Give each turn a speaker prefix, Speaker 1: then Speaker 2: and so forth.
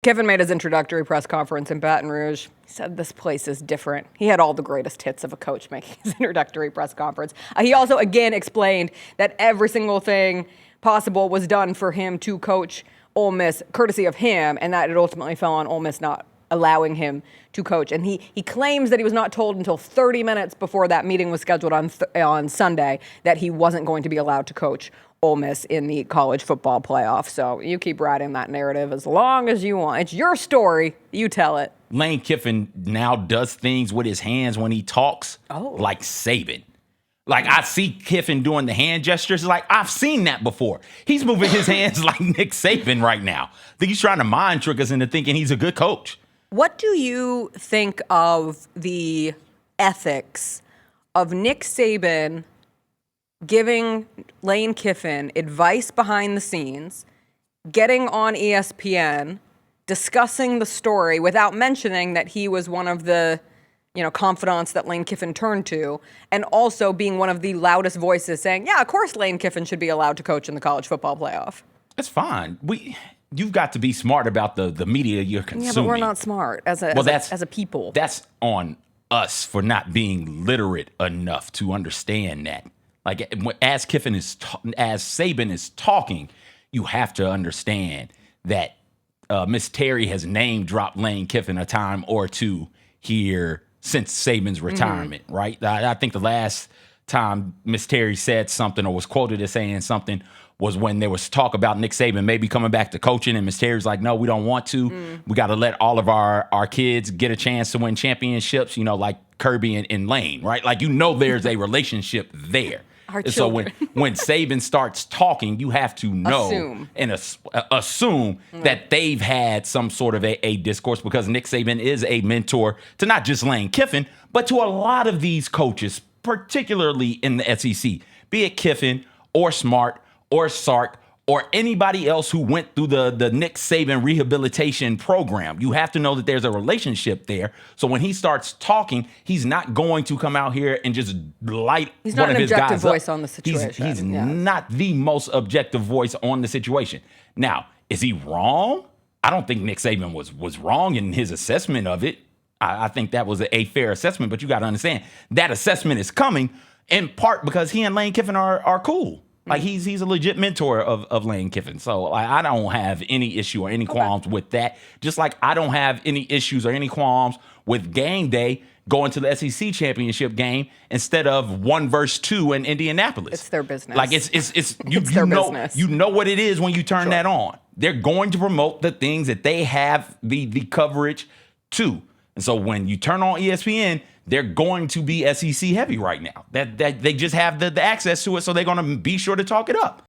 Speaker 1: Kiffin made his introductory press conference in Baton Rouge. He said this place is different. He had all the greatest hits of a coach making his introductory press conference. He also, again, explained that every single thing possible was done for him to coach Ole Miss, courtesy of him, and that it ultimately fell on Ole Miss not allowing him to coach. And he claims that he was not told until 30 minutes before that meeting was scheduled on Sunday that he wasn't going to be allowed to coach Ole Miss in the college football playoff. So you keep riding that narrative as long as you want. It's your story. You tell it.
Speaker 2: Lane Kiffin now does things with his hands when he talks like Saban. Like, I see Kiffin doing the hand gestures. Like, I've seen that before. He's moving his hands like Nick Saban right now. I think he's trying to mind trick us into thinking he's a good coach.
Speaker 1: What do you think of the ethics of Nick Saban giving Lane Kiffin advice behind the scenes, getting on ESPN, discussing the story without mentioning that he was one of the confidants that Lane Kiffin turned to, and also being one of the loudest voices saying, yeah, of course Lane Kiffin should be allowed to coach in the college football playoff?
Speaker 2: That's fine. You've got to be smart about the media you're consuming.
Speaker 1: Yeah, but we're not smart as a people.
Speaker 2: That's on us for not being literate enough to understand that. Like, as Saban is talking, you have to understand that Miss Terry has name dropped Lane Kiffin a time or two here since Saban's retirement, right? I think the last time Miss Terry said something or was quoted as saying something was when there was talk about Nick Saban maybe coming back to coaching, and Miss Terry's like, no, we don't want to. We got to let all of our kids get a chance to win championships, like Kirby and Lane, right? Like, there's a relationship there. So when Saban starts talking, you have to know assume that they've had some sort of a discourse, because Nick Saban is a mentor to not just Lane Kiffin, but to a lot of these coaches, particularly in the SEC, be it Kiffin or Smart or Sark or anybody else who went through the Nick Saban rehabilitation program. You have to know that there's a relationship there. So when he starts talking, he's not going to come out here and just light one of his guys up. He's not an objective
Speaker 1: voice on the situation.
Speaker 2: He's not the most objective voice on the situation. Now, is he wrong? I don't think Nick Saban was wrong in his assessment of it. I think that was a fair assessment, but you got to understand that assessment is coming in part because he and Lane Kiffin are cool. Like, he's a legit mentor of Lane Kiffin. So I don't have any issue or any qualms with that. Just like I don't have any issues or any qualms with game day going to the SEC championship game instead of 1 versus 2 in Indianapolis.
Speaker 1: It's their business.
Speaker 2: Like, it's their business. You know what it is when you turn that on. They're going to promote the things that they have the coverage to. And so when you turn on ESPN, they're going to be SEC heavy right now. That they just have the access to it, so they're going to be sure to talk it up.